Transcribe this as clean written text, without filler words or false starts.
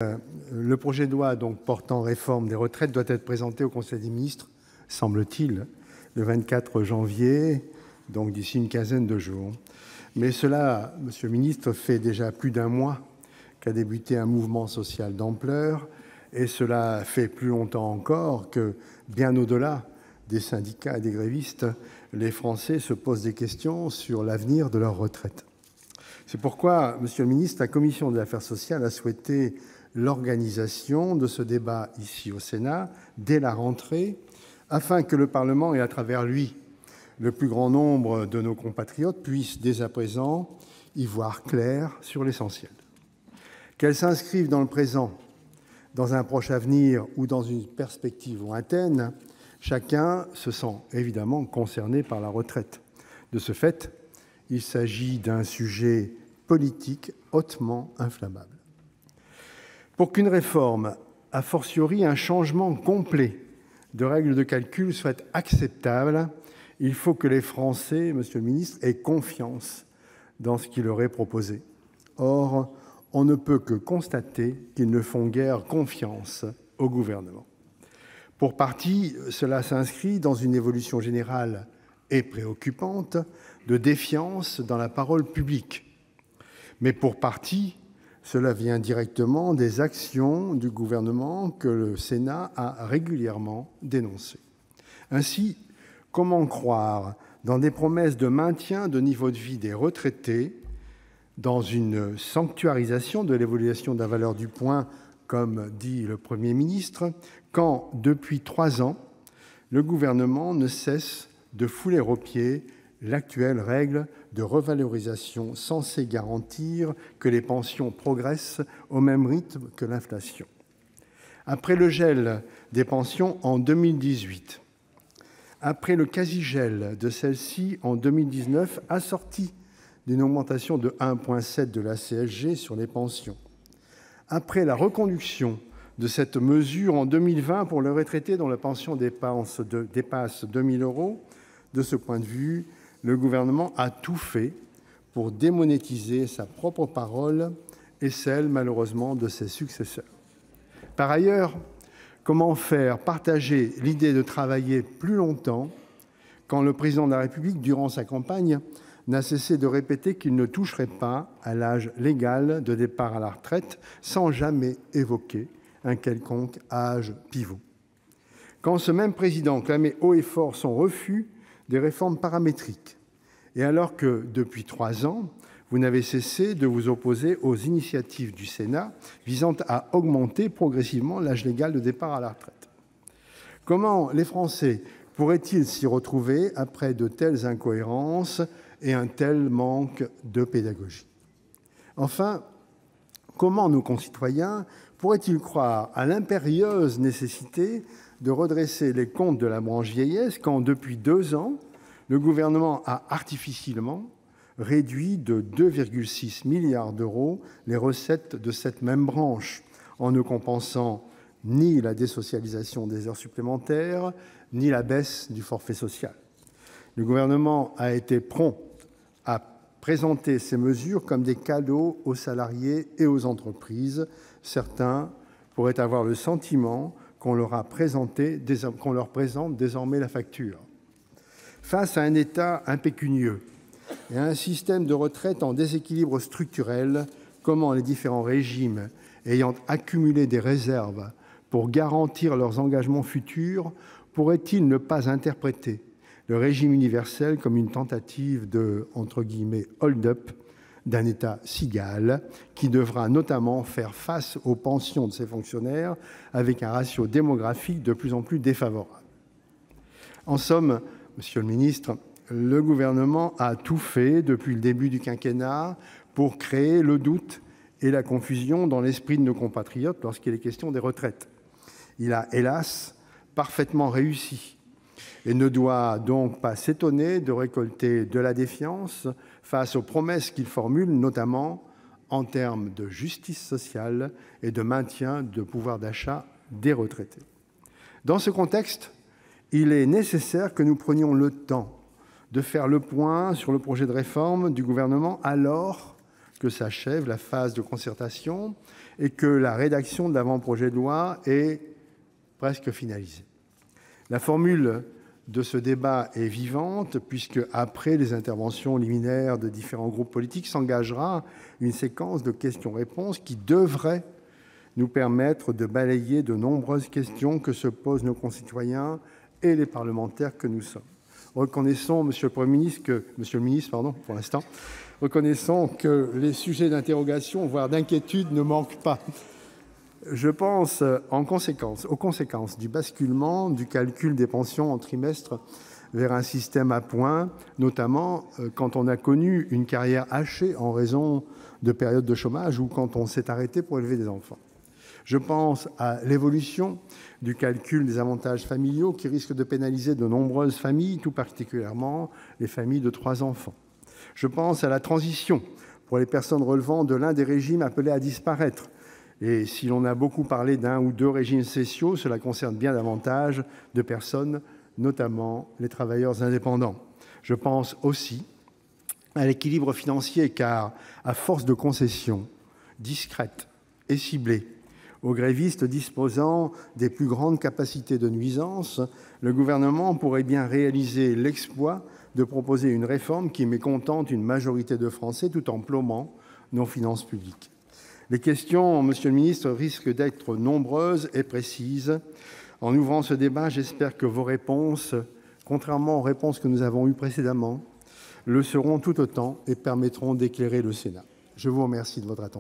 Le projet de loi portant réforme des retraites doit être présenté au Conseil des ministres, semble-t-il, le 24 janvier, donc d'ici une quinzaine de jours. Mais cela, monsieur le ministre, fait déjà plus d'un mois qu'a débuté un mouvement social d'ampleur, et cela fait plus longtemps encore que, bien au-delà des syndicats et des grévistes, les Français se posent des questions sur l'avenir de leur retraite. C'est pourquoi, monsieur le ministre, la commission des affaires sociales a souhaité l'organisation de ce débat ici au Sénat dès la rentrée, afin que le Parlement et, à travers lui, le plus grand nombre de nos compatriotes puissent dès à présent y voir clair sur l'essentiel. Qu'elle s'inscrive dans le présent, dans un proche avenir ou dans une perspective lointaine, chacun se sent évidemment concerné par la retraite. De ce fait, il s'agit d'un sujet politique hautement inflammable. Pour qu'une réforme, a fortiori un changement complet de règles de calcul soit acceptable, il faut que les Français, monsieur le ministre, aient confiance dans ce qui leur est proposé. Or, on ne peut que constater qu'ils ne font guère confiance au gouvernement. Pour partie, cela s'inscrit dans une évolution générale et préoccupante de défiance dans la parole publique. Mais pour partie, cela vient directement des actions du gouvernement que le Sénat a régulièrement dénoncées. Ainsi, comment croire dans des promesses de maintien de niveau de vie des retraités, dans une sanctuarisation de l'évaluation de la valeur du point, comme dit le Premier ministre, quand, depuis 3 ans, le gouvernement ne cesse de fouler aux pieds l'actuelle règle de revalorisation censée garantir que les pensions progressent au même rythme que l'inflation. Après le gel des pensions en 2018, après le quasi-gel de celles-ci en 2019, assorti d'une augmentation de 1,7 de la CSG sur les pensions, après la reconduction de cette mesure en 2020 pour les retraités dont la pension dépasse 2 000 €, de ce point de vue, le gouvernement a tout fait pour démonétiser sa propre parole et celle, malheureusement, de ses successeurs. Par ailleurs, comment faire partager l'idée de travailler plus longtemps quand le président de la République, durant sa campagne, n'a cessé de répéter qu'il ne toucherait pas à l'âge légal de départ à la retraite sans jamais évoquer un quelconque âge pivot. Quand ce même président clamait haut et fort son refus des réformes paramétriques, et alors que, depuis 3 ans, vous n'avez cessé de vous opposer aux initiatives du Sénat visant à augmenter progressivement l'âge légal de départ à la retraite. Comment les Français pourraient-ils s'y retrouver après de telles incohérences et un tel manque de pédagogie? Enfin, comment nos concitoyens pourraient-ils croire à l'impérieuse nécessité de redresser les comptes de la branche vieillesse quand, depuis 2 ans, le gouvernement a artificiellement réduit de 2,6 milliards d'euros les recettes de cette même branche, en ne compensant ni la désocialisation des heures supplémentaires, ni la baisse du forfait social. Le gouvernement a été prompt à présenter ces mesures comme des cadeaux aux salariés et aux entreprises. Certains pourraient avoir le sentiment qu'on leur présente désormais la facture. Face à un État impécunieux et à un système de retraite en déséquilibre structurel, comment les différents régimes ayant accumulé des réserves pour garantir leurs engagements futurs pourraient-ils ne pas interpréter le régime universel comme une tentative de « hold-up » d'un État cigale qui devra notamment faire face aux pensions de ses fonctionnaires avec un ratio démographique de plus en plus défavorable. En somme, monsieur le ministre, le gouvernement a tout fait depuis le début du quinquennat pour créer le doute et la confusion dans l'esprit de nos compatriotes lorsqu'il est question des retraites. Il a, hélas, parfaitement réussi et ne doit donc pas s'étonner de récolter de la défiance face aux promesses qu'il formule, notamment en termes de justice sociale et de maintien de pouvoir d'achat des retraités. Dans ce contexte, il est nécessaire que nous prenions le temps de faire le point sur le projet de réforme du gouvernement alors que s'achève la phase de concertation et que la rédaction de l'avant-projet de loi est presque finalisée. La formule de ce débat est vivante puisque, après les interventions liminaires de différents groupes politiques, s'engagera une séquence de questions-réponses qui devrait nous permettre de balayer de nombreuses questions que se posent nos concitoyens et les parlementaires que nous sommes. Reconnaissons, Monsieur le ministre, pour l'instant, reconnaissons que les sujets d'interrogation, voire d'inquiétude, ne manquent pas. Je pense aux conséquences du basculement du calcul des pensions en trimestre vers un système à points, notamment quand on a connu une carrière hachée en raison de périodes de chômage ou quand on s'est arrêté pour élever des enfants. Je pense à l'évolution du calcul des avantages familiaux qui risque de pénaliser de nombreuses familles, tout particulièrement les familles de 3 enfants. Je pense à la transition pour les personnes relevant de l'un des régimes appelés à disparaître. Et si l'on a beaucoup parlé d'un ou deux régimes spéciaux, cela concerne bien davantage de personnes, notamment les travailleurs indépendants. Je pense aussi à l'équilibre financier, car à force de concessions discrètes et ciblées aux grévistes disposant des plus grandes capacités de nuisance, le gouvernement pourrait bien réaliser l'exploit de proposer une réforme qui mécontente une majorité de Français tout en plombant nos finances publiques. Les questions, Monsieur le ministre, risquent d'être nombreuses et précises. En ouvrant ce débat, j'espère que vos réponses, contrairement aux réponses que nous avons eues précédemment, le seront tout autant et permettront d'éclairer le Sénat. Je vous remercie de votre attention.